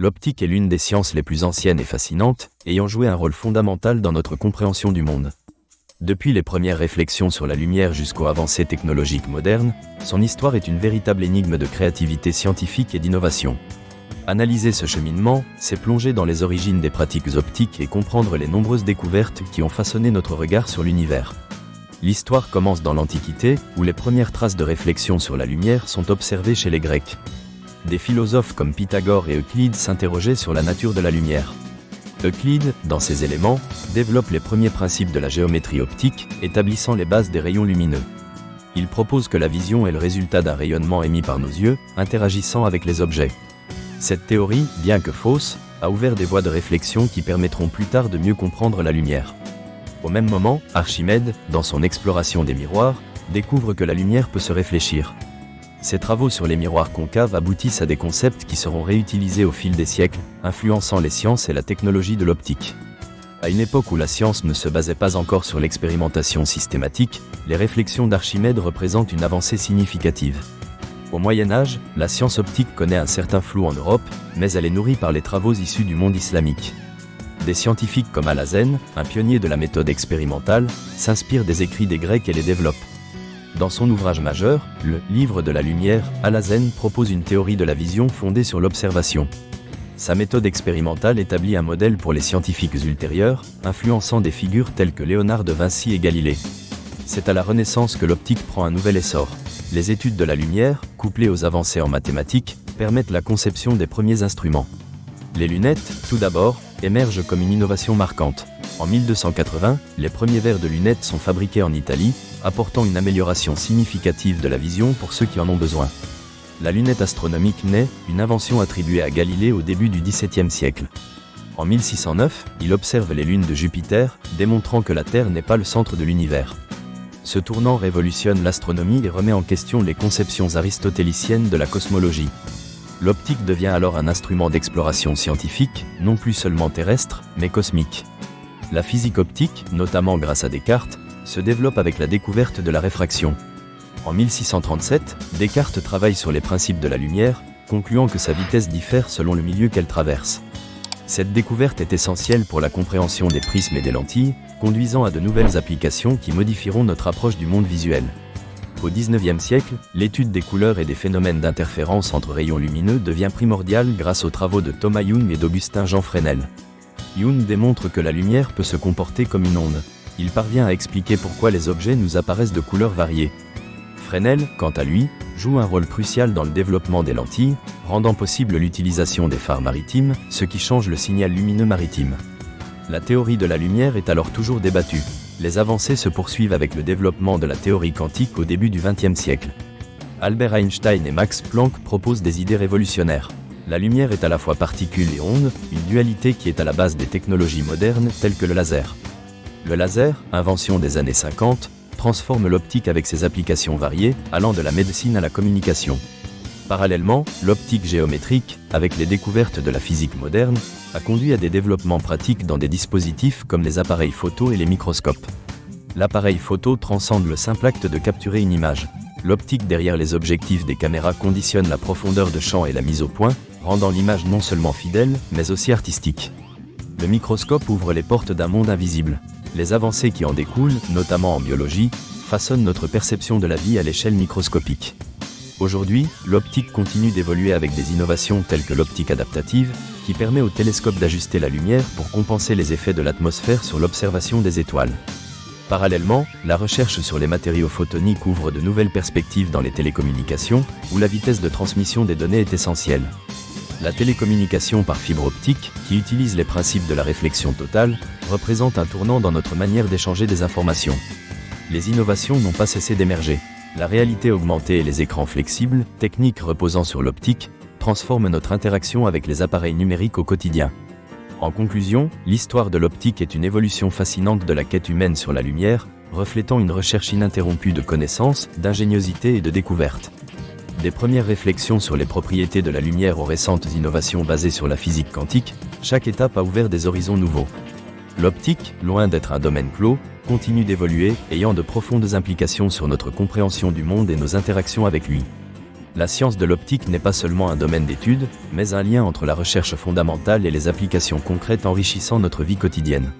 L'optique est l'une des sciences les plus anciennes et fascinantes, ayant joué un rôle fondamental dans notre compréhension du monde. Depuis les premières réflexions sur la lumière jusqu'aux avancées technologiques modernes, son histoire est une véritable énigme de créativité scientifique et d'innovation. Analyser ce cheminement, c'est plonger dans les origines des pratiques optiques et comprendre les nombreuses découvertes qui ont façonné notre regard sur l'univers. L'histoire commence dans l'Antiquité, où les premières traces de réflexion sur la lumière sont observées chez les Grecs. Des philosophes comme Pythagore et Euclide s'interrogeaient sur la nature de la lumière. Euclide, dans ses éléments, développe les premiers principes de la géométrie optique, établissant les bases des rayons lumineux. Il propose que la vision est le résultat d'un rayonnement émis par nos yeux, interagissant avec les objets. Cette théorie, bien que fausse, a ouvert des voies de réflexion qui permettront plus tard de mieux comprendre la lumière. Au même moment, Archimède, dans son exploration des miroirs, découvre que la lumière peut se réfléchir. Ses travaux sur les miroirs concaves aboutissent à des concepts qui seront réutilisés au fil des siècles, influençant les sciences et la technologie de l'optique. À une époque où la science ne se basait pas encore sur l'expérimentation systématique, les réflexions d'Archimède représentent une avancée significative. Au Moyen Âge, la science optique connaît un certain flou en Europe, mais elle est nourrie par les travaux issus du monde islamique. Des scientifiques comme Alhazen, un pionnier de la méthode expérimentale, s'inspirent des écrits des Grecs et les développent. Dans son ouvrage majeur, le « Livre de la lumière », Alhazen propose une théorie de la vision fondée sur l'observation. Sa méthode expérimentale établit un modèle pour les scientifiques ultérieurs, influençant des figures telles que Léonard de Vinci et Galilée. C'est à la Renaissance que l'optique prend un nouvel essor. Les études de la lumière, couplées aux avancées en mathématiques, permettent la conception des premiers instruments. Les lunettes, tout d'abord, émergent comme une innovation marquante. En 1280, les premiers verres de lunettes sont fabriqués en Italie, apportant une amélioration significative de la vision pour ceux qui en ont besoin. La lunette astronomique naît, une invention attribuée à Galilée au début du XVIIe siècle. En 1609, il observe les lunes de Jupiter, démontrant que la Terre n'est pas le centre de l'univers. Ce tournant révolutionne l'astronomie et remet en question les conceptions aristotéliciennes de la cosmologie. L'optique devient alors un instrument d'exploration scientifique, non plus seulement terrestre, mais cosmique. La physique optique, notamment grâce à Descartes, se développe avec la découverte de la réfraction. En 1637, Descartes travaille sur les principes de la lumière, concluant que sa vitesse diffère selon le milieu qu'elle traverse. Cette découverte est essentielle pour la compréhension des prismes et des lentilles, conduisant à de nouvelles applications qui modifieront notre approche du monde visuel. Au XIXe siècle, l'étude des couleurs et des phénomènes d'interférence entre rayons lumineux devient primordiale grâce aux travaux de Thomas Young et d'Augustin-Jean Fresnel. Young démontre que la lumière peut se comporter comme une onde. Il parvient à expliquer pourquoi les objets nous apparaissent de couleurs variées. Fresnel, quant à lui, joue un rôle crucial dans le développement des lentilles, rendant possible l'utilisation des phares maritimes, ce qui change le signal lumineux maritime. La théorie de la lumière est alors toujours débattue. Les avancées se poursuivent avec le développement de la théorie quantique au début du XXe siècle. Albert Einstein et Max Planck proposent des idées révolutionnaires. La lumière est à la fois particule et onde, une dualité qui est à la base des technologies modernes telles que le laser. Le laser, invention des années 50, transforme l'optique avec ses applications variées, allant de la médecine à la communication. Parallèlement, l'optique géométrique, avec les découvertes de la physique moderne, a conduit à des développements pratiques dans des dispositifs comme les appareils photo et les microscopes. L'appareil photo transcende le simple acte de capturer une image. L'optique derrière les objectifs des caméras conditionne la profondeur de champ et la mise au point, rendant l'image non seulement fidèle, mais aussi artistique. Le microscope ouvre les portes d'un monde invisible. Les avancées qui en découlent, notamment en biologie, façonnent notre perception de la vie à l'échelle microscopique. Aujourd'hui, l'optique continue d'évoluer avec des innovations telles que l'optique adaptative, qui permet au télescope d'ajuster la lumière pour compenser les effets de l'atmosphère sur l'observation des étoiles. Parallèlement, la recherche sur les matériaux photoniques ouvre de nouvelles perspectives dans les télécommunications, où la vitesse de transmission des données est essentielle. La télécommunication par fibre optique, qui utilise les principes de la réflexion totale, représente un tournant dans notre manière d'échanger des informations. Les innovations n'ont pas cessé d'émerger. La réalité augmentée et les écrans flexibles, techniques reposant sur l'optique, transforment notre interaction avec les appareils numériques au quotidien. En conclusion, l'histoire de l'optique est une évolution fascinante de la quête humaine sur la lumière, reflétant une recherche ininterrompue de connaissances, d'ingéniosité et de découvertes. Des premières réflexions sur les propriétés de la lumière aux récentes innovations basées sur la physique quantique, chaque étape a ouvert des horizons nouveaux. L'optique, loin d'être un domaine clos, continue d'évoluer, ayant de profondes implications sur notre compréhension du monde et nos interactions avec lui. La science de l'optique n'est pas seulement un domaine d'étude, mais un lien entre la recherche fondamentale et les applications concrètes enrichissant notre vie quotidienne.